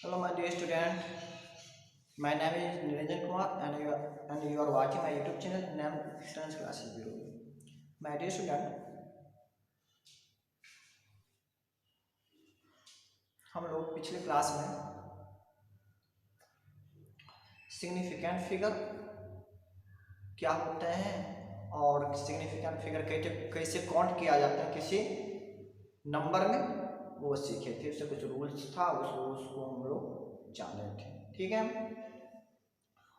Hello, my dear student. My name is Niranjan Kumar, and you are watching my YouTube channel named Distance Classes Bureau. My dear student, हम लोग पिछले class में significant figure क्या होते हैं और significant figure कैसे count किया जाता है किसी नंबर में वो सीखे थे। उससे कुछ रूल्स था, उस रूल्स को हम लोग जाने थे। ठीक है,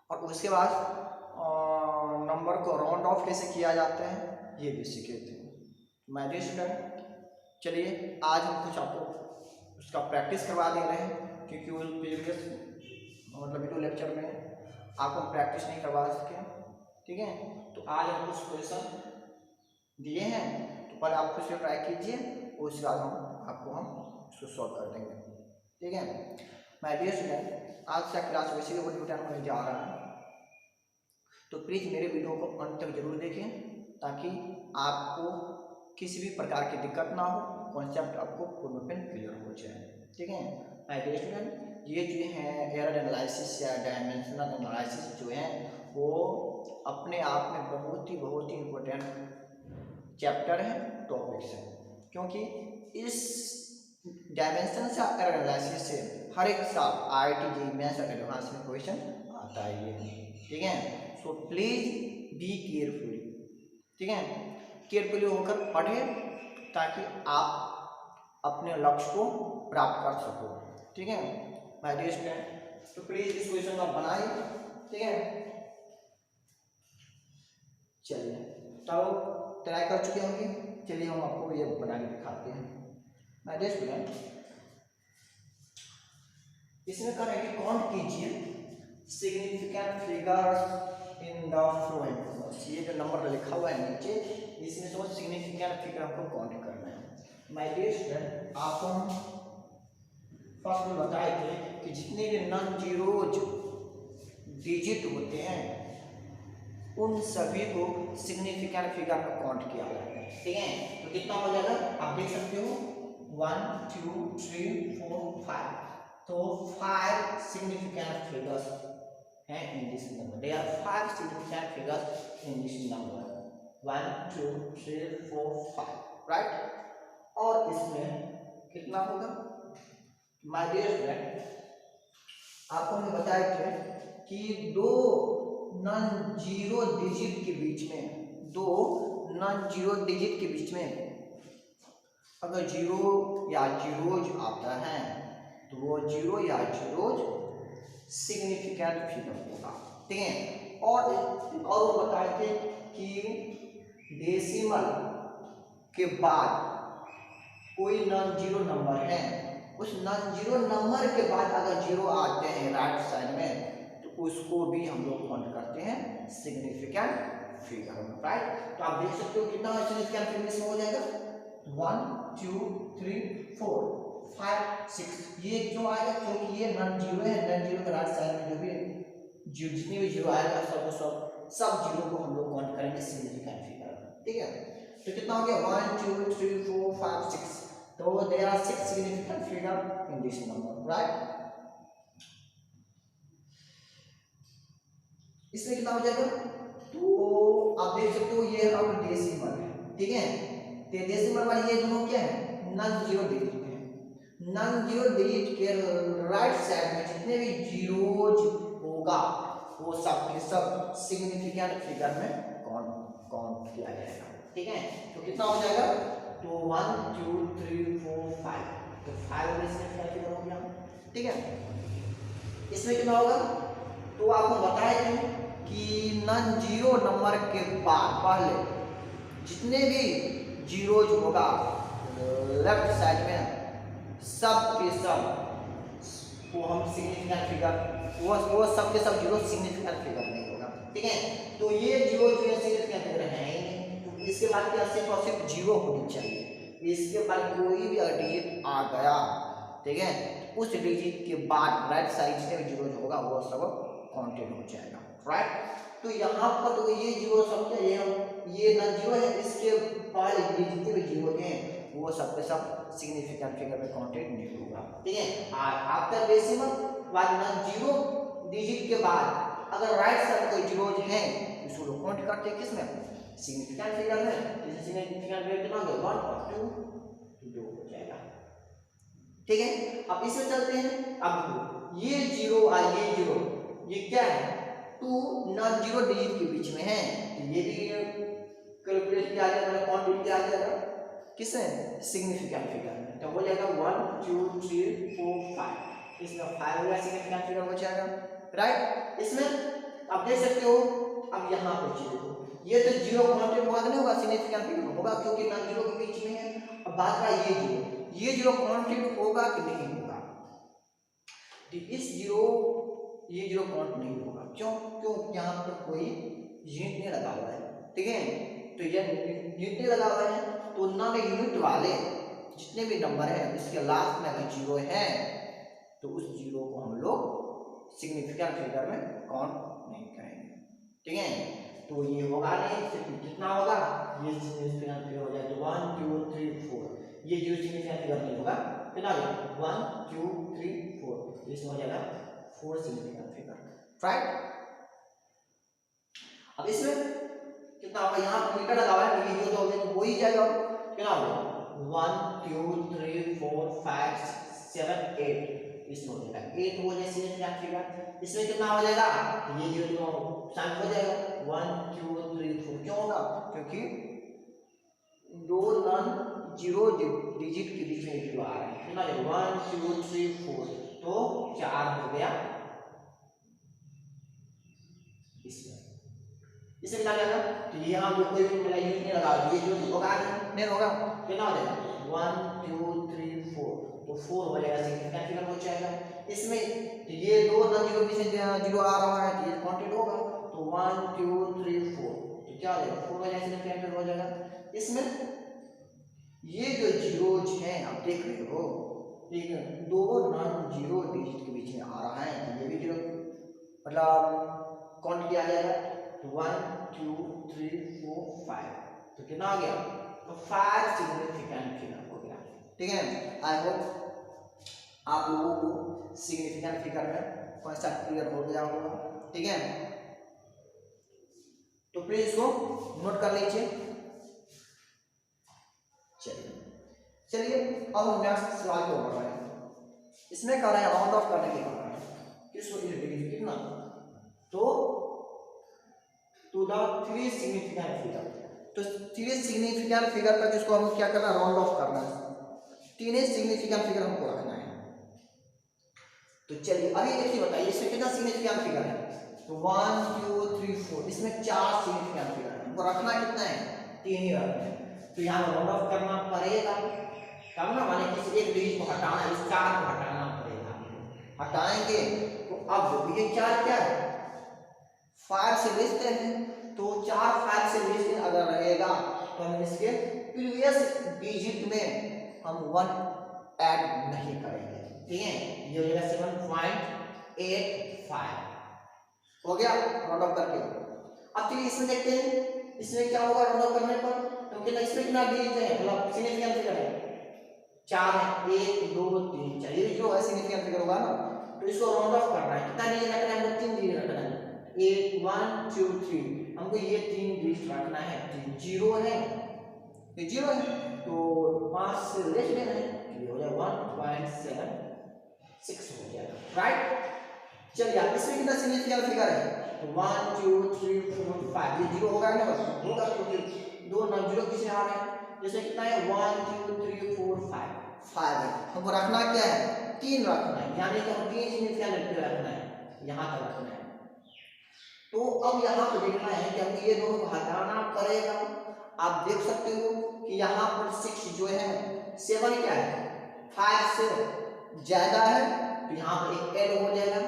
और उसके बाद नंबर को राउंड ऑफ कैसे किया जाता है ये भी सीखे थे। माय डियर स्टूडेंट, चलिए आज हम कुछ आपको उसका प्रैक्टिस करवा दे रहे हैं, क्योंकि वो प्रीवियस मतलब वीडियो लेक्चर में आपको प्रैक्टिस नहीं करवा सके। ठीक है, तो आज हम कुछ क्वेश्चन दिए हैं, तो पहले आप खुद से ट्राई कीजिए, उसके बाद हम उसको सॉल्व कर देंगे। ठीक है माय डियर स्टूडेंट, आज का क्लास वैसे ही बहुत होने जा रहा है, तो प्लीज़ मेरे वीडियो को अंत तक जरूर देखें ताकि आपको किसी भी प्रकार की दिक्कत ना हो, कॉन्सेप्ट आपको पूर्णतः क्लियर हो जाए। ठीक है माय डियर स्टूडेंट, ये जो है एरर एनालिसिस या डायमेंशनल एनालिसिस जो है वो अपने आप में बहुत ही इम्पोर्टेंट चैप्टर है, टॉपिक्स है, क्योंकि इस डायमेंशन से एरर एनालिसिस से हर एक साल IIT JEE मेंस और एडवांस में क्वेश्चन आता ही है। ठीक है, सो प्लीज बी केयरफुली। ठीक है, केयरफुली होकर पढ़े ताकि आप अपने लक्ष्य को प्राप्त कर सको। ठीक है माय डियर स्टूडेंट, तो प्लीज इस क्वेश्चन को बनाइए। ठीक है, चलिए तो ट्राई कर चुके होंगे, चलिए हम आपको ये बना के दिखाते हैं। माय डियर स्टूडेंट, इसमें करेंगे काउंट कीजिए significant figures in the flowing numbers. ये जो नंबर लिखा हुआ है नीचे, इसमें से सिग्निफिकेंट फिगर हमको काउंट करना है। माय डियर स्टूडेंट, आपको हम फर्स्ट में बताए थे कि जितने भी नॉन जीरोज डिजिट होते हैं उन सभी को सिग्निफिकेंट फिगर में काउंट किया जाता है। ठीक है, तो कितना हो जाएगा आप देख सकते हो 1 2 3 4 5, तो 5 significant figures हैं in this number. There are 5 significant figures in this number. 1 2 3 4 5, right? और इसमें कितना होगा माय डियर फ्रेंड, आपको मैं बताए थे कि दो नॉन जीरो डिजिट के बीच में, दो नॉन जीरो डिजिट के बीच में अगर जीरो या जीरोज आता है तो वो जीरो या जीरोज सिग्निफिकेंट फिगर होगा। ठीक है, और वो बताए थे कि डेसिमल के बाद कोई नॉन जीरो नंबर है, उस नॉन जीरो नंबर के बाद अगर जीरो आते हैं राइट साइड में तो उसको भी हम लोग काउंट करते हैं सिग्निफिकेंट फिगर में, राइट? तो आप देख सकते हो कितना सिग्निफिकेंट फिगर हो जाएगा 1 2 3 4 5 6। ये क्यों आएगा? क्योंकि ये नॉन जीरो है, नॉन जीरो के राइट साइड में जो भी जितने भी जीरो आएगा सब जीरो को हम लोग काउंट करेंगे सिग्निफिकेंट फिगर। ठीक है, तो कितना हो गया 1 2 3 4 5 6, तो there are 6 significant figure in this number, right? इसमें कितना हो जाएगा? तो आप देख सकते हो ये अब डेसिमल है। ठीक है, तो डेसिमल वाली ये दोनों क्या है? नॉन जीरो डिजिट है। नॉन जीरो डिजिट के राइट साइड में जितने भी जीरोज होगा वो सब के सब सिग्निफिकेंट फिगर में काउंट किया जाएगा। ठीक है, तो कितना हो जाएगा? तो 1 2 3 4 5, तो 5 में सिग्निफिकेंट फिगर हो गया। ठीक है, इसमें कितना होगा? तो आपको बताए थे कि नॉन जीरो नंबर के बाद पहले जितने भी जीरोज होगा लेफ्ट साइड में सब के सब वो हम सिग्निफिकेंट फिगर वो सब के सब जीरो सिग्निफिकेंट फिगर नहीं होगा। ठीक है, तो ये जीरो जो है सिग्निफिकेंट फिगर है ही नहीं, तो इसके बाद क्या सिर्फ और सिर्फ जीरो होनी चाहिए। इसके बाद कोई भी अगर डिजिट आ गया, ठीक है, उस डिजिट के बाद राइट साइड जितने भी जीरो होगा वो सब काउंटेड हो जाएगा, राइट? तो यहाँ पर तो ये जीरो सब क्या ये नॉन जीरो है, इसके बाद जितने भी जीरो हैं वो सब के सब सिग्निफिकेंट फिगर में काउंटेड नहीं होगा, ठीक है। आफ्टर डेसिमल वाले नॉन जीरो डिजिट के बाद अगर राइट साइड कोई जीरोज हैं तो इसको लोग काउंट करते हैं किसमें, सिग्निफिकेंट फिगर में। जैसे सिग्निफिकेंट फिगर कितना होगा 1 और 2 2 हो जाएगा, ठीक है। अब इसमें चलते हैं। अब ये जीरो और ये जीरो ये क्या है, टू नॉन जीरो डिजिट के बीच में है, तो ये भी कैलकुलेट किया जाएगा, काउंट किया जाएगा किसमें, सिग्निफिकेंट फिगर में। तो हो जाएगा 1 2 3 4 5, इसमें 5 हो गया सिग्निफिकेंट फिगर हो जाएगा, राइट। इसमें आप देख सकते हो। अब यहाँ पे जीरो, ये तो जीरो काउंटेड होगा नहीं होगा, सिग्निफिकेंट फिगर होगा क्योंकि नॉन जीरो के बीच में है। अब बात का ये जीरो काउंटेड होगा कि नहीं होगा, तो इस जीरो ये जीरो काउंट नहीं होगा, क्यों, क्यों यहाँ पर कोई यूनिट नहीं लगा हुआ है, ठीक है। तो ये यूनिट नहीं लगा हुआ है, तो ना में यूनिट वाले जितने भी नंबर है इसके लास्ट में अगर जीरो है तो उस जीरो को हम लोग सिग्निफिकेंट फिगर में काउंट नहीं करेंगे, ठीक है। तो ये होगा नहीं, कितना होगा, ये सिग्निफिकेंट फिगर हो जाएगा 1 2 3 4, ये जीरो सिग्निफिकेंट फिगर नहीं होगा, कितना 1 2 3 4, इसमें हो जाएगा 4 सिग्निफिकेंट फिगर, राइट। अब इसमें कितना होगा, यहाँ मीटर लगा हुआ है, ये जो तो हो ही जाएगा, कितना होगा 1 2 3 4 5 6 7 8, इसमें हो जाएगा 8 हो जाएगा सिग्निफिकेंट फिगर। इसमें कितना हो जाएगा, ये जो शामिल हो जाएगा 1 2 3 4, क्यों होगा, क्योंकि दो नॉन जीरो डिजिट के बीच में जीरो आ रहा है, कितना 1 2 3 4, तो 4 हो गया इसमें। इसे कितना जाएगा, तो यहाँ जो कोई भी यूनिट नहीं लगा, ये जो होगा नहीं होगा, कितना हो जाएगा 1 2 3 4, तो 4 हो जाएगा सिग्निफिकेंट फिगर हो जाएगा। इसमें ये दो नॉन जीरो बीच में जीरो आ रहा है तो ये काउंटेड होगा, तो 1 2 3 4, तो क्या हो जाएगा 4 हो जाएगा सिग्निफिकेंट फिगर हो जाएगा। इसमें ये जो जीरोज हैं आप देख रहे हो, ठीक है, दो नॉन जीरो डिजिट के बीच में आ रहा है, तो ये भी जीरो मतलब काउंट किया जाएगा, तो 1 2 3 4 5, तो कितना आ गया, तो 5 सिग्निफिकेंट फिगर हो गया, ठीक है। आई होप आप लोगों को सिग्निफिकेंट फिगर में कॉन्सेप्ट क्लियर हो गया होगा, ठीक है। तो प्लीज इसको नोट कर लीजिए। चलिए अब हम नेक्स्ट सवाल को बढ़ रहे हैं। इसमें कह रहे हैं राउंड ऑफ करने के बाद किसको कितना, तो टू द 3 सिग्निफिकेंट फिगर, तो 3 सिग्निफिकेंट फिगर का जिसको हम क्या करना है, राउंड ऑफ करना है, 3 सिग्निफिकेंट फिगर हमको रखना है। तो चलिए अभी देखिए बताइए इसमें कितना सिग्निफिकेंट फिगर है, तो 1 2 3 4, इसमें 4 सिग्निफिकेंट फिगर है, हमको रखना कितना है, 3 ही रखना है। तो यहाँ राउंड ऑफ करना पड़ेगा, तब ना माने किसी एक डिजिट को हटाना है, इस 4 को हटाना पड़ेगा, हटाएंगे तो अब ये 4 क्या है 5 से लेते हैं, तो 4 5 से लेते अगर रहेगा तो हम इसके प्रीवियस डिजिट में हम 1 ऐड नहीं करेंगे, ठीक है। ये हो जाएगा 7.85 हो गया राउंड ऑफ करके। अब चलिए इसमें देखते हैं इसमें क्या होगा राउंड ऑफ करने पर, तो कितना इसमें कितना डिजिट है, मतलब सिग्निफिकेंट फिगर है 4 है, 1 2 3 4, ये जो है सिग्निफिकेंट फिगर होगा ना, तो इसको राउंड ऑफ करना है, कितना डिजिट रखना है, हमको 3 डिजिट रखना है, 1 2 3, हमको ये 3 डिजिट रखना है, तो 0 है, ये 0 है, तो 5 से लेस लेना है, ये हो जाएगा 1.76 हो जाएगा, राइट। चलिए अब इसमें कितना सिग्निफिकेंट फिगर है, तो 1 2 3 4 5, ये 0 होगा ना, बस होगा क्योंकि दो नॉन जीरो किसमें आ रहे हैं, जैसे कितना है 1 2 3 4 5 है, हमको रखना क्या है 3 रखना है, यानी कि हम 3 सिग्निफिकेंट फिगर रखना है, यहाँ तक रखना है। तो अब यहाँ पर देखना है कि हमको ये दोनों को हटाना पड़ेगा। आप देख सकते हो कि यहाँ पर 6 जो है 7 क्या है 5 से ज्यादा है, तो यहाँ पर एक ऐड हो जाएगा,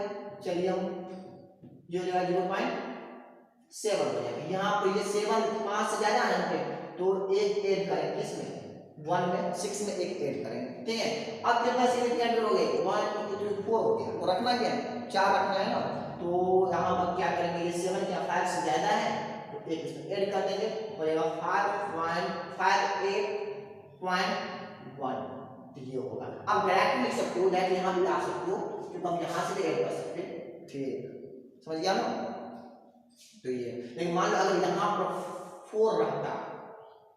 चलिए हम ये हो जाएगा 0.7 हो जाएगा, यहाँ पर ये 7 5 से ज्यादा है तो एक ऐड करेंगे, इसमें 1 में 6 में एक ऐड करेंगे, ठीक है। अब कितना सिग्निफिकेंट हो गए 1 2 3 4 हो गया, तो रखना क्या है 4 रखना है ना, तो यहाँ पर क्या करेंगे, ये 7 क्या 5 से ज्यादा है तो एक इसमें ऐड कर देंगे, हो जाएगा 5.58 0.1, तो ये होगा। अब डायरेक्ट लिख सकते हो, डायरेक्ट यहाँ भी ला सकते हो, क्योंकि हम यहाँ से भी ऐड कर सकते थे, समझ गया ना। तो ये, लेकिन मान लो अगर यहाँ पर 4 रहता,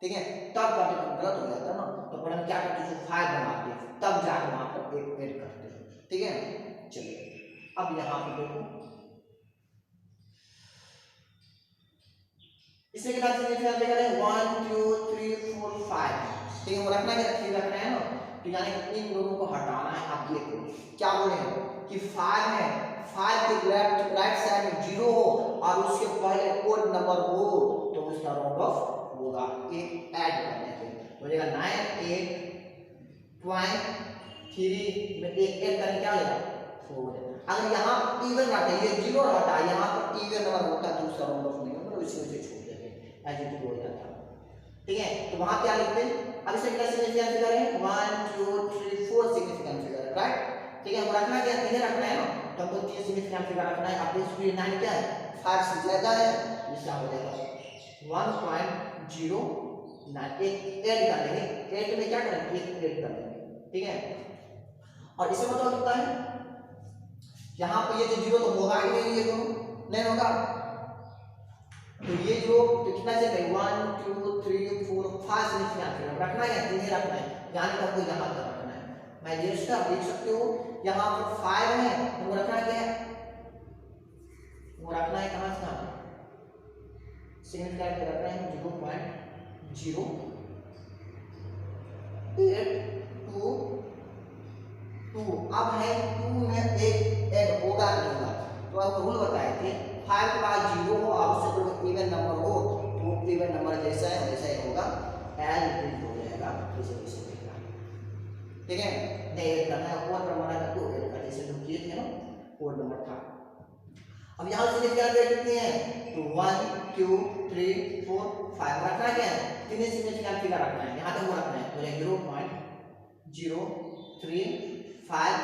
ठीक है, तब जाके गलत हो जाता ना, तो फिर हम क्या करते हैं, 5 बनाते हैं, तब जाके वहां पर एक ऐड करते हैं, ठीक है। चलिए अब यहाँ पे देखो, इसमें कितना सिग्निफिकेंट फिगर है, 1 2 3 4 5, ठीक है, वो रखना है, 3 रखना है ना, तो यानी कि इन दोनों को हटाना है। आप देखो क्या बोले कि 5 है, 5 के राइट साइड में 0 हो और उसके पहले ओड नंबर हो, तो उसका राउंड ऑफ होगा, एक ऐड करने पे हो जाएगा 98.3 में एक ऐड करने क्या लेगा 4। अगर यहाँ इवन रहता है, ये 0 रहता है, यहाँ पर इवन नंबर होता है, दूसरा राउंड ऑफ नहीं होगा, मतलब इसी में से छोड़ देते हैं, ऐसे ही हो जाता है, ठीक है। तो वहां क्या लिखते हैं, अब इससे कितना सिग्निफिकेंट फिगर है, 1 2 3 4 सिग्निफिकेंट फिगर है, राइट, ठीक है। हम रखना क्या, 3 रखना है ना, तो हमको 3 सिग्निफिकेंट फिगर रखना है। अब इसकी 9 क्या है, 5 से ज्यादा है, इसका हो जाएगा 1.09, एक ऐड कर देंगे, ऐड में क्या करेंगे, एक ऐड कर देंगे, ठीक है। और इसमें मतलब कितना है, यहाँ पे ये जो 0 तो होगा ही नहीं, ये दोनों नहीं होगा, तो ये जो तो कितना चाहिए, 1 2 3 4 5 सिग्निफिकेंट रखना है, 3 रखना है, यानी आपको यहाँ तक रखना है। मैं जस्ट आप देख सकते हो यहाँ पर 5 है, तो वो रखना क्या है, वो रखना है कहाँ से कहाँ, सिग्निफिकेंट रखना है 0.0 8 2 2। अब है 2 में एक ऐड होगा नहीं होगा, तो आपको रूल बताए थे, 5 के बाद 0 हो और उससे कोई इवन नंबर हो, तो इवन नंबर जैसा है वैसा ही होगा, एज इट इज हो जाएगा, जैसे वैसे रहेगा, ठीक है। नहीं ऐड करना है, कोड नंबर है तो ऐड कर, जैसे हम किए थे ना, कोड नंबर था। अब यहाँ से क्या कर कितने हैं, तो 1 2 3 4 5 रखना क्या है, 3 सिग्निफिकेंट फिगर रखना है, यहाँ तक वो रखना है, तो 0.035।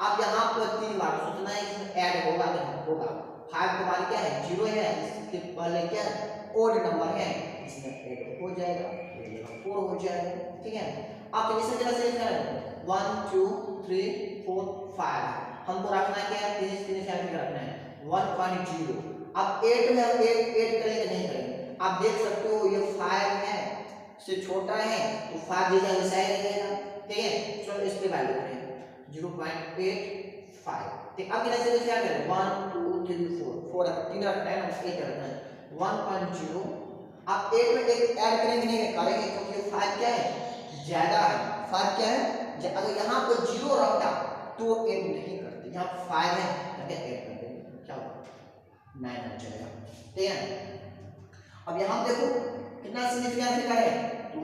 अब यहाँ पर 3 बार सोचना है इसमें ऐड होगा नहीं होगा, 5 के बाद क्या है 0 है, इसके पहले क्या है ओड नंबर है, इसमें ऐड हो जाएगा, 4 हो जाएगा, ठीक है। अब इसमें कितना सिग्निफिकेंट है, 1 2 3 4 5, हमको रखना क्या है, 3 सिग्निफिकेंट रखना है 1.0। अब 8 में हम 8 करेंगे नहीं करेंगे, आप देख सकते हो ये 5 है से छोटा है, तो 5 जैसा वैसा ही रहेगा, ठीक है। चलो इस पे वैल्यू करें 0.85, ठीक। अब कितना से क्या करें, 1 2 3 4 3 रखना है ना, 8 रखना है 1.0। अब 8 में एक ऐड करेंगे नहीं करेंगे, क्योंकि 5 क्या है ज्यादा है, 5 क्या है, अगर यहाँ पर 0 रहता तो ऐड नहीं करते, यहाँ 5 है तो ऐड कर देंगे, क्या होगा 9 हो जाएगा, ठीक है। अब यहाँ देखो कितना सिग्निफिकेंट फिगर है,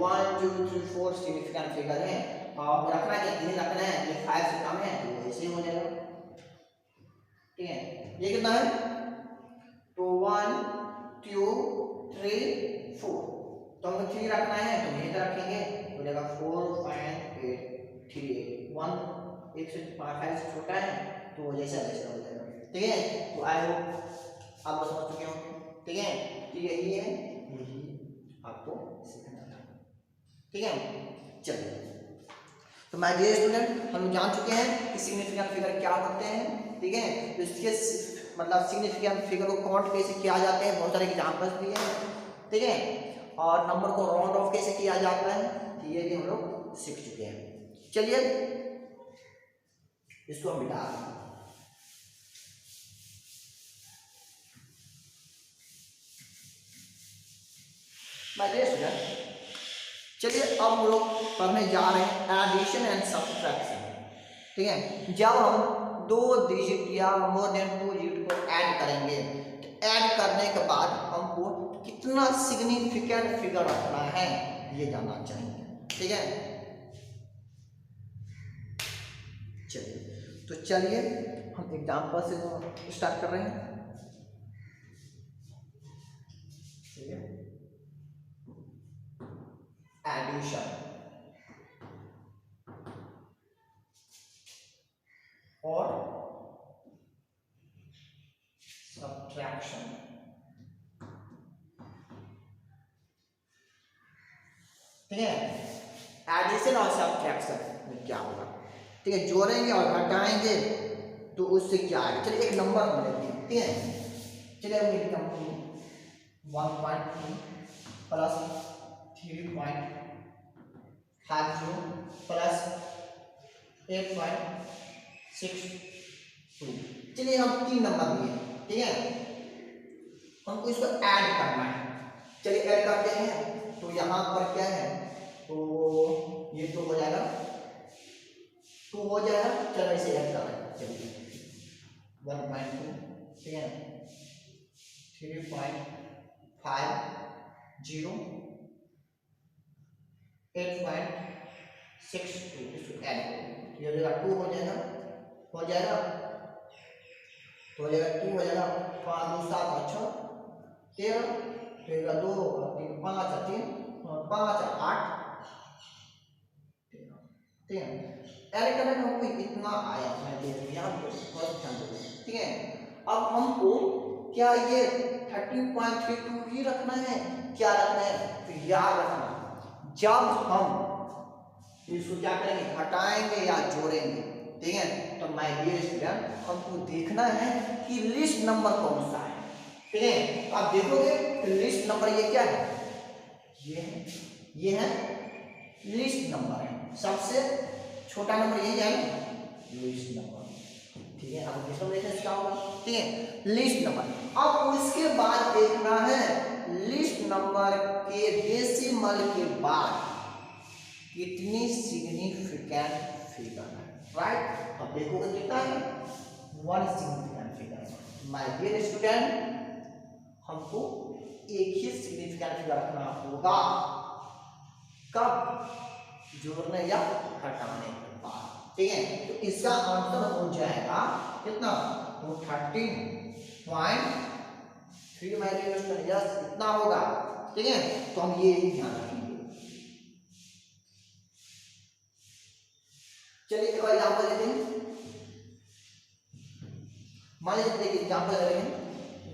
1 2 3 4 सिग्निफिकेंट फिगर है, और रखना क्या 3 रखना है, ये 5 से कम है तो ऐसे ही हो जाएगा, ठीक है। ये कितना है, तो 1 2 3 4, तो हमको 3 रखना है तो यहीं रखेंगे, हो जाएगा 4.838, 1 एक से 5 से छोटा है तो जैसा वैसा हो जाएगा, ठीक है। तो आई होप आप समझ चुके होंगे, ठीक है। तो यही है, यही आपको सीखना था, ठीक है। चलिए, तो माय डियर स्टूडेंट, हम जान चुके हैं कि सिग्निफिकेंट फिगर क्या होते हैं, ठीक है। तो इसके मतलब सिग्निफिकेंट फिगर को काउंट कैसे किया जाते हैं, बहुत सारे एग्जांपल्स भी हैं, ठीक है। और नंबर को राउंड ऑफ कैसे किया जाता है, तो ये भी हम लोग सीख चुके हैं। चलिए इसको हम मिटा दें। माय डियर स्टूडेंट, चलिए अब हम लोग पढ़ने जा रहे हैं एडिशन एंड सब्ट्रैक्शन, ठीक है। जब हम 2 डिजिट या मोर देन 2 डिजिट को ऐड करेंगे, तो ऐड करने के बाद हमको कितना सिग्निफिकेंट फिगर रखना है ये जानना चाहिए, ठीक है। चलिए, तो चलिए हम एग्जांपल से स्टार्ट कर रहे हैं, ठीक है। एडिशन और सब्ट्रैक्शन, ठीक है। एडिशन और सब्ट्रैक्शन में क्या होगा, ठीक है, जोड़ेंगे और घटाएंगे तो उससे क्या आएगा। चलिए एक नंबर हम लेते हैं, ठीक है, चलिए हम लिखता हूँ 1.2 प्लस 3.50 प्लस 8.62। चलिए हम 3 नंबर लिए, ठीक है, हमको इसको ऐड करना है। चलिए ऐड करते हैं, तो यहाँ पर क्या है, तो ये तो हो जाएगा 2 हो जाएगा। चलो इसे ऐड कर रहे हैं, चलिए 1.2, ठीक है, 3.50 8.62 इसको ऐड करो, ये हो जाएगा 2 हो जाएगा, हो जाएगा, तो हो जाएगा 2 हो जाएगा, 5 2 7 अच्छा 13, फिर 2 3 5 3 5 8, ठीक है, ऐड करने में हमको इतना आया, मैं देख लिया ठीक है। अब हमको क्या ये 30.32 ही रखना है, क्या रखना है, तो याद रखना जब हम इसको क्या करेंगे, घटाएंगे या जोड़ेंगे, ठीक है, तो माय डियर स्टूडेंट हमको देखना है कि लिस्ट नंबर कौन सा है, ठीक है। तो आप देखोगे कि लिस्ट नंबर ये क्या है, ये है लिस्ट नंबर है, सबसे छोटा नंबर यही है लिस्ट नंबर, ठीक है। अब लिस्ट नंबर देखते हैं क्या होगा, ठीक है, लिस्ट नंबर। अब उसके बाद देखना है लिस्ट नंबर के डेसिमल के बाद कितनी सिग्निफिकेंट फिगर है, राइट। अब देखोगे कितना है, 1 significant figure. My dear student हमको एक ही सिग्निफिकेंट फिगर रखना होगा, कब, जोड़ने या घटाने के बाद, ठीक है। तो इसका आंसर हो जाएगा कितना, तो 13.3 माइक्रोमीटर, यस इतना होगा, ठीक है। तो हम ये ध्यान रखेंगे। चलिए एक और एग्जाम्पल लेते हैं, मान लीजिए देखिए एग्जाम्पल ले रहे हैं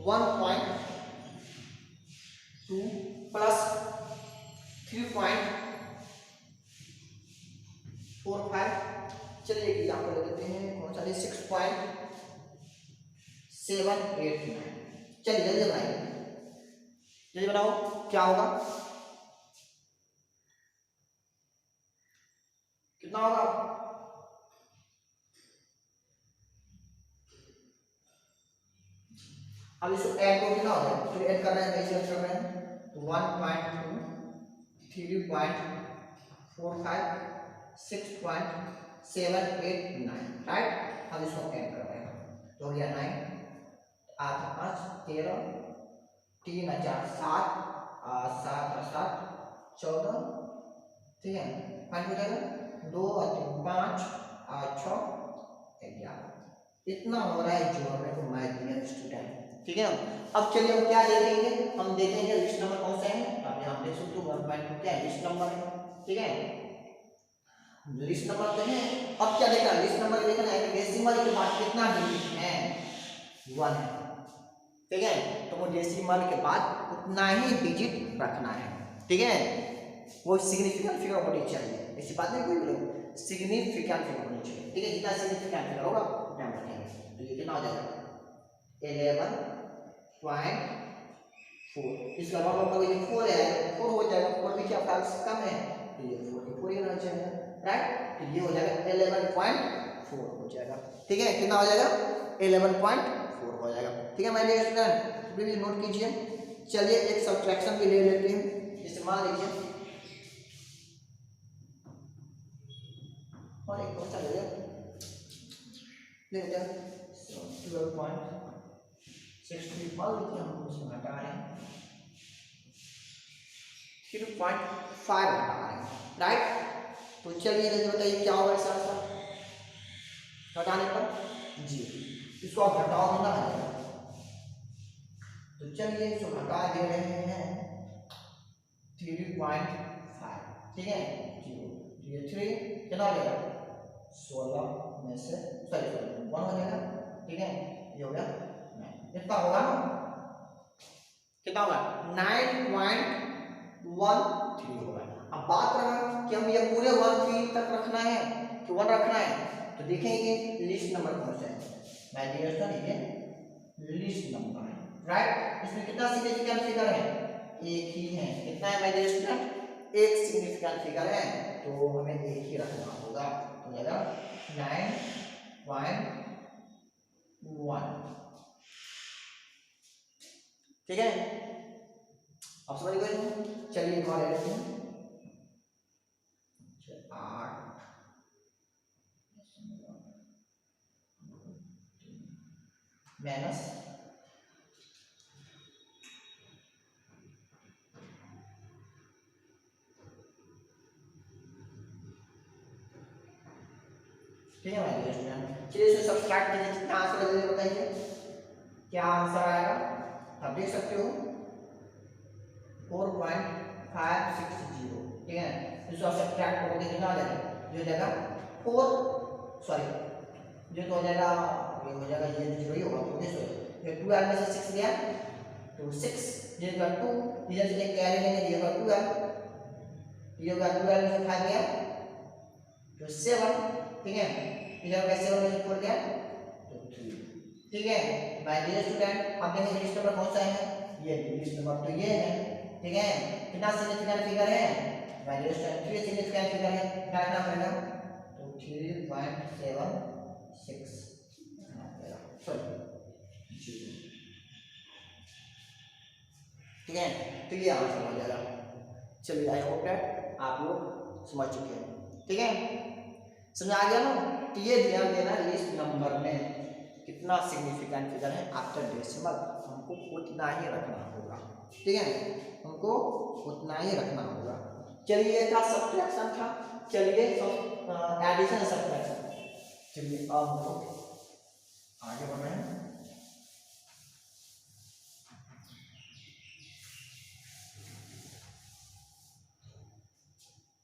1.2 प्लस 3.45। चलिए एक एग्जाम्पल ले लेते हैं, कौन सा, 6.789। चलिए जल्दी बनाइए, जल्दी बनाओ, क्या होगा, कितना होगा, अब इसको ऐड को कितना हो जाएगा, फिर ऐड कर रहे हैं, कैसे ऐड कर रहे हैं, 1.2 3.45 6.789, राइट। अब इसको ऐड कर रहे हैं, तो हो गया 9 8 5 13 3 4 7 7 7 14, ठीक है, 5 हो जाएगा, 2 3 5 6 11, इतना हो रहा है जोड़ने को माय डियर स्टूडेंट, ठीक है। अब चलिए हम क्या देखेंगे, हम देखेंगे लिस्ट नंबर कौन सा है, अब यहाँ देख सकते हो 1.2 क्या है, लिस्ट नंबर है, ठीक है, लिस्ट नंबर तो है। अब क्या देखना, लिस्ट नंबर देखना है डेसिमल के बाद कितना डिजिट है, 1 है, ठीक है, तो वो डेसिमल के बाद उतना ही डिजिट रखना है, ठीक है, वो सिग्निफिकेंट फिगर होनी चाहिए, ऐसी बात नहीं कोई बोलो, सिग्निफिकेंट फिगर होनी चाहिए, ठीक है, जितना सिग्निफिकेंट फिगर होगा उतना रखेंगे। तो ये कितना हो जाएगा 11.4, इसका मतलब ये 4 है, 4 हो जाएगा, 4 भी क्या फैक्टर कम है, तो ये 4 के 4 ही रहना चाहिए, राइट। तो ये हो जाएगा 11.4 हो जाएगा, ठीक है, कितना हो जाएगा 11.4 हो जाएगा, ठीक है मेरे स्टूडेंट, प्लीज नोट कीजिए। चलिए एक सब्ट्रैक्शन भी ले लेते हैं, जैसे मान लीजिए और एक क्वेश्चन ले लेते हैं 12.63 मान लीजिए हम उसमें घटा रहे हैं 3.5 घटा रहे हैं, राइट। तो चलिए जल्दी बताइए क्या होगा इसका आंसर घटाने पर, जी इसको आप घटाओगे ना, तो चलिए इसको घटा दे रहे हैं 3.5, ठीक है, ये 3 कितना हो जाएगा 16 में से सॉरी 1 हो जाएगा, ठीक है, ये हो गया 9, कितना होगा ना, कितना होगा 9.13 होगा। अब अब बात रहा कि हम ये पूरे 1 3 तक रखना है कि 1 रखना है, तो देखेंगे लिस्ट नंबर कौन सा है। माय डियर स्टूडेंट, ये लिस्ट नंबर है, राइट। इसमें कितना सिग्निफिकेंट फिगर है, एक ही है। कितना है माय डियर स्टूडेंट, एक सिग्निफिकेंट फिगर है, तो हमें एक ही रखना होगा। तो जाएगा 9.1, ठीक है। अब समझ गए। चलिए एक और लेते हैं, 8 माइनस 3 है। चलिए इसे सब्सट्रैक्ट कीजिए, कितना आंसर आएगा बताइए, क्या आंसर आएगा। आप देख सकते हो 4.560, ठीक है। इसको सब्सट्रैक्ट करोगे कितना आ जाएगा, ये हो जाएगा 4, सॉरी ये तो हो जाएगा, ये हो जाएगा, ये 0 ही होगा, ये 12 में से 6 गया तो 6, ये होगा 2, इधर से एक कैरी लेंगे, ये होगा 12, ये होगा 12 में से 5 गया तो 7, ठीक है। इधर का 7 में से 4 गया तो 3, ठीक है। माय डियर स्टूडेंट, आप देखेंगे लिस्ट नंबर कौन सा है, ये लिस्ट नंबर तो ये है, ठीक है। कितना सिग्निफिकेंट फिगर है, my dear student 3 significant figure है, क्या रखना पड़ेगा, तो 3.76 सॉरी, ठीक है। तो ये आंसर हो जाएगा। चलिए आई होप दैट आप लोग समझ चुके हैं, ठीक है, समझ आ गया ना। तो ये ध्यान देना लिस्ट नंबर में कितना सिग्निफिकेंट फिगर है आफ्टर डेसिमल, हमको उतना ही रखना होगा, ठीक है, हमको उतना ही रखना होगा। चलिए ये था सब्ट्रैक्शन था, चलिए एडिशन सब्ट्रैक्शन। चलिए अब हम लोग आगे बढ़ रहे हैं।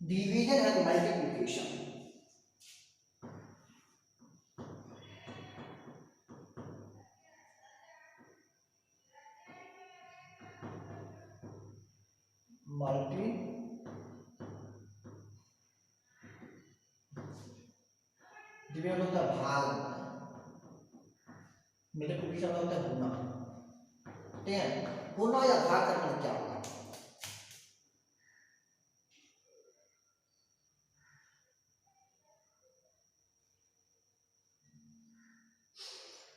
Division and multiplication. डिवीजन होता है भाग, मल्टीप्लिकेशन होता है गुना, ठीक है। गुना या भाग करने में क्या होगा,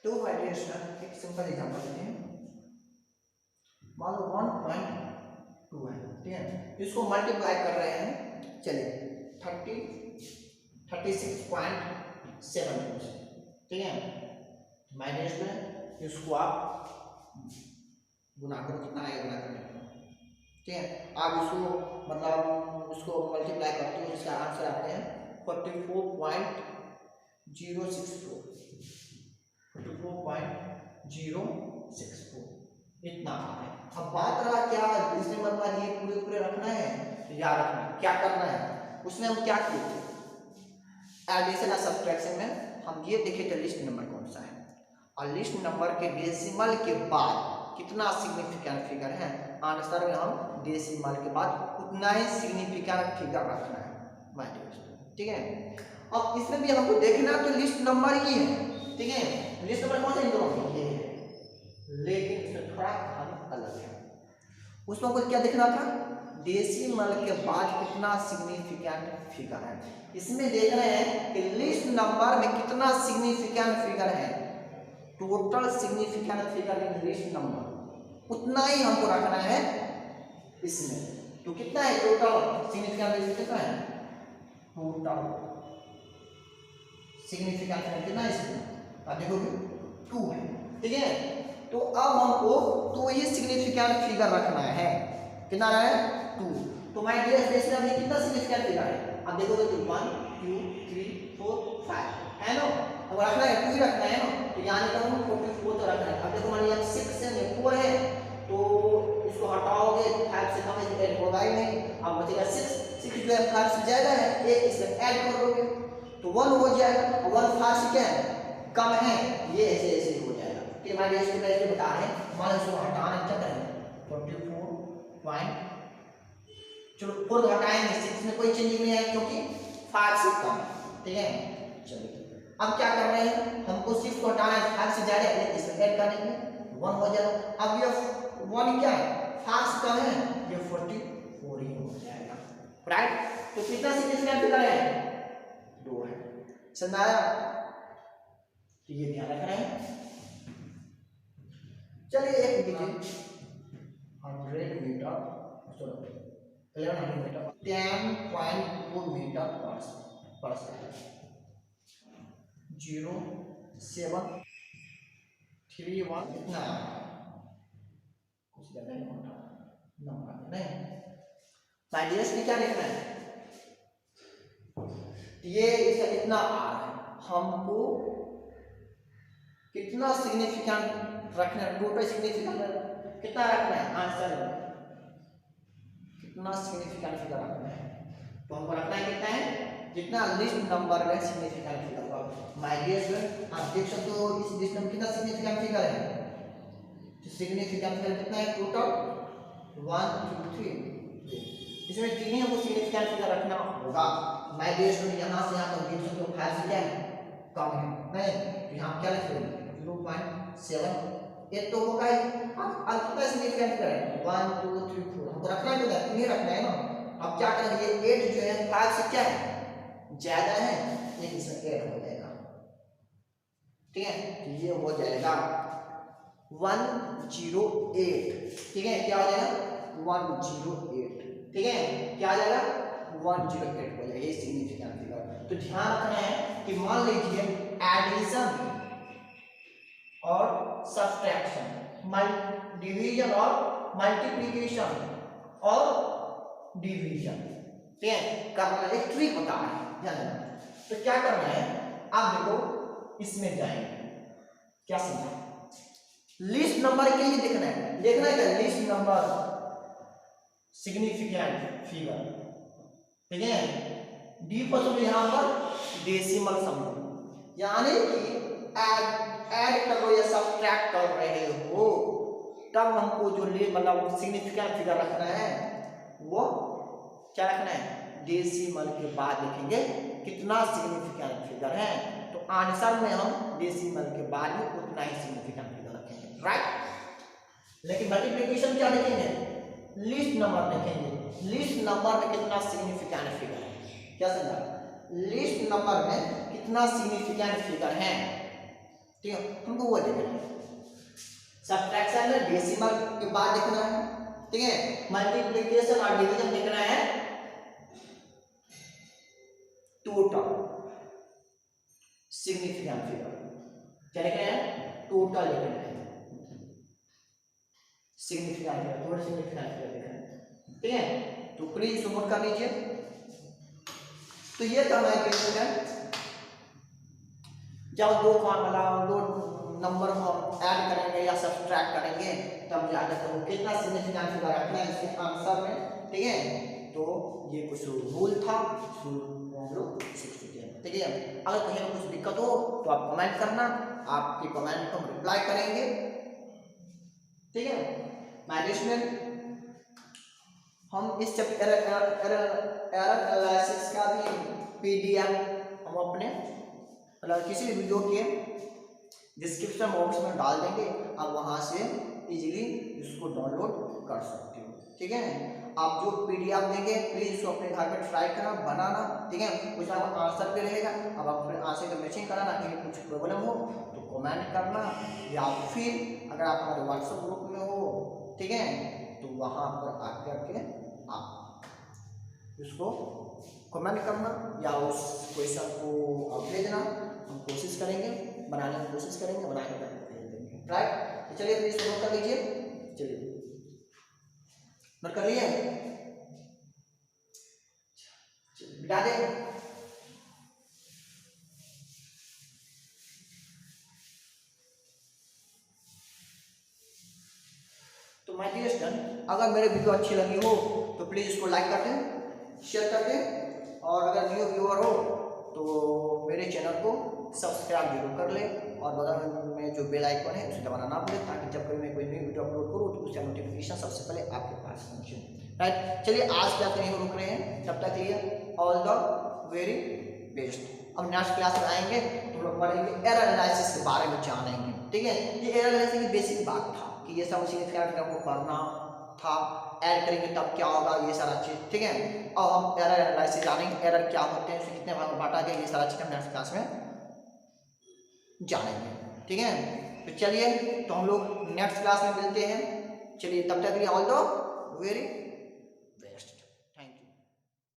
तो माय डियर स्टूडेंट एक सिंपल एग्जांपल लेते हैं। मान लो 1.2 है, ठीक है, इसको मल्टीप्लाई कर रहे हैं, चलिए 36.7, ठीक है। माय डियर स्टूडेंट इसको आप गुना करो, कितना आएगा गुना करने पर, ठीक है। आप इसको मतलब इसको मल्टीप्लाई करते हो, इसका आंसर आते हैं 44.064 इतना है। अब बात रहा क्या इसमें मतलब ये पूरे पूरे रखना है, याद रखना क्या करना है। उसमें हम क्या किए थे एडिशन और सब्ट्रैक्शन में, हम ये देखे थे लिस्ट नंबर कौन सा है, और लिस्ट नंबर के डेसिमल के बाद कितना सिग्निफिकेंट फिगर है, आंसर में हम डेसिमल के बाद उतना ही सिग्निफिकेंट फिगर रखना है, माय डियर स्टूडेंट, ठीक है। अब इसमें भी हमको देखना तो लिस्ट नंबर ही है, ठीक है। लिस्ट नंबर कौन सा इन दोनों ये है, लेकिन इसमें थोड़ा अलग है। उसमें हमको क्या देखना था, डेसिमल के बाद कितना सिग्निफिकेंट फिगर है। इसमें देख रहे हैं कि लिस्ट नंबर में कितना सिग्निफिकेंट फिगर है, total significant figure in list number उतना ही हमको रखना है इसमें। तो कितना है टोटल सिग्निफिकेंट फिगर, कितना है टोटल सिग्निफिकेंट फिगर कितना है इसमें, आप देखोगे 2 है, ठीक है। तो अब हमको तो ये सिग्निफिकेंट फिगर रखना है, कितना है 2। तो माय डियर इसमें अभी कितना सिग्निफिकेंट फिगर है, आप देखोगे तो 1 2 3 4 5 है ना, अब रखना है 2 ही रखना है ना, तो यानी कि हम 44 तो रखना है। अब देखो मान लिया 6 से 4 है, तो इसको हटाओगे 5 से कम है होगा ही नहीं, अब बचेगा 6 जो है 5 से ज्यादा है, एक इसमें ऐड कर दोगे तो 1 हो जाएगा, और 1 5 से क्या है कम है, ये ऐसे ऐसे हो जाएगा। तो हमारे स्टूडेंट को बता रहे हैं, मान लो इसको हटाना क्या करेंगे 44.2 चलो 4 घटाएंगे 6 में कोई चेंजिंग नहीं है क्योंकि 5 से कम है, ठीक है। चलिए अब क्या कर रहे हैं, हमको 6 को हटाना है, 5 से ज्यादा है इसमें ऐड करेंगे 1 हो जाएगा। अब ये 1 क्या है 5 से कम है, ये 44 ही हो जाएगा, राइट। तो कितना सिग्निफिकेंट फिगर है 2 है, समझ आया। तो ये ध्यान रखना है। चलिए एक लीजिए 100 मीटर 1100 मीटर 10.2 मीटर पर सेकंड 0731 इतना कुछ ज्यादा नंबर नहीं। माइडियस में क्या लिखना है, ये इसका कितना आर है, हमको कितना सिग्निफिकेंट रखना है, टोटल सिग्निफिकेंट कितना रखना है, आंसर कितना सिग्निफिकेंट फिगर रखना है। तो हमको रखना है कितना है, जितना लिस्ट नंबर में significant figure. My dear student आप देख सकते हो इस लिस्ट में कितना सिग्निफिकेंट फिगर है, तो सिग्निफिकेंट फिगर कितना है टोटल 1 2 3, इसमें तीन ही हमको सिग्निफिकेंट फिगर रखना होगा। माय डियर स्टूडेंट यहाँ से यहाँ तक देख सकते हो 5 से क्या है कम है नहीं, तो यहाँ क्या लिखेंगे 0.7 ये तो होगा ही। अब कितना सिग्निफिकेंट फिगर है 1 2 3 4, हमको रखना है कितना, तीन रखना है ना। अब क्या करेंगे 8 जो है 5 से क्या है ज्यादा है, ये इसमें 8 हो जाएगा, ठीक है। तो ये हो जाएगा 108, ठीक है, क्या हो जाएगा 108, ठीक है, क्या आ जाएगा 108 हो जाएगा, ये सिग्निफिकेंट फिगर। तो ध्यान रखना है कि मान लीजिए एडिशन और सब्ट्रैक्शन, डिवीजन और मल्टीप्लिकेशन और डिवीजन, ठीक है, करना एक ट्रिक होता है ध्यान देना। तो क्या करना है, आप देखो इसमें जाएंगे, क्या समझा, लिस्ट नंबर के लिए देखना है क्या, लिस्ट नंबर सिग्निफिकेंट फिगर, ठीक है। डी पर समझो यहाँ पर डेसिमल समझो, यानी कि ऐड कर रहे हो या सब्ट्रैक्ट कर रहे हो, तब हमको जो मतलब सिग्निफिकेंट फिगर रखना है वो क्या रखना है, डेसिमल के बाद लिखेंगे कितना सिग्निफिकेंट फिगर है। तो आंसर में हम डेसिमल के बाद ही उतना ही सिग्निफिकेंट फिगर रखेंगे, राइट। लेकिन मल्टीप्लिकेशन क्या लिखेंगे, लिस्ट नंबर लिखेंगे, लिस्ट नंबर में कितना सिग्निफिकेंट फिगर है, क्या समझा, लिस्ट नंबर में कितना सिग्निफिकेंट फिगर है, ठीक है, हमको वो देखना है। सब्ट्रैक्शन में डेसिमल के बाद लिखना है, ठीक है, मल्टीप्लिकेशन और डिवीजन लिखना है टोटल सिग्निफिकेंट फिगर, क्या लिखना है टोटल लिखना है significant figure, total significant figure लिखना है, ठीक है। तो प्लीज नोट कर लीजिए। तो ये करना है कि जब दो फॉर्मूला दो नंबर को ऐड करेंगे या सब्ट्रैक्ट करेंगे तब जाकर तो कितना सिग्निफिकेंट फिगर रखना है इसके आंसर में, ठीक है। तो ये कुछ रूल था, हम लोग सीख चुके हैं, ठीक है। अगर कहीं कुछ दिक्कत हो तो आप कमेंट करना, आपके कमेंट को हम रिप्लाई करेंगे, ठीक है। माय स्टूडेंट हम इस चैप्टर एरर एनालिसिस का भी पीडीएफ हम अपने मतलब किसी भी वीडियो के डिस्क्रिप्शन बॉक्स में डाल देंगे, आप वहां से इजीली इसको डाउनलोड कर सकते हो, ठीक है। आप जो पीडीएफ देंगे प्लीज इसको अपने घर पे ट्राई करना बनाना, ठीक है। कुछ आपका आंसर भी रहेगा, अब आप फिर आंसर का मैचिंग कराना, कहीं कुछ प्रॉब्लम हो तो कमेंट करना, या फिर अगर आप हमारे व्हाट्सएप ग्रुप में हो, ठीक है, तो वहां पर आकर के आप उसको कमेंट करना या उस क्वेश्चन को आप भेजना, हम कोशिश करेंगे बनाने की कोशिश करेंगे, बना के भेज देंगे, राइट। तो चलिए प्लीज नोट कर लीजिए, चलिए नोट कर लिए, बिठा दे। तो माय डियर स्टूडेंट अगर मेरे वीडियो अच्छी लगी हो तो प्लीज इसको लाइक कर दें, शेयर कर दें, और अगर न्यू व्यूअर हो तो मेरे चैनल को सब्सक्राइब जरूर कर ले, और बगल में जो बेल आइकन है उसे दबाना ना भूलें, ताकि जब कभी मैं कोई न्यू वीडियो अपलोड करूँ तो उसका नोटिफिकेशन सबसे पहले आपके पास पहुंचे। राइट। चलिए आज क्लास में रुक रहे हैं, तब तक लिए ऑल द वेरी बेस्ट। अब नेक्स्ट क्लास में आएंगे तो हम लोग पढ़ेंगे एरर एनालिसिस के बारे में जानेंगे, ठीक है। ये एरर एनालिसिस की बेसिक बात था कि ये सब सिग्निफिकेंट फिगर को पढ़ना था, ऐड करेंगे तब क्या होगा, ये सारा चीज, ठीक है। और हम एरर एनालिसिस जानेंगे, एरर क्या होते हैं, उसे कितने भाग में बांटा गया, ये सारा चीज हम नेक्स्ट क्लास में जानेंगे, ठीक है। तो चलिए तो हम लोग नेक्स्ट क्लास में मिलते हैं। चलिए तब तक के लिए ऑल द वेरी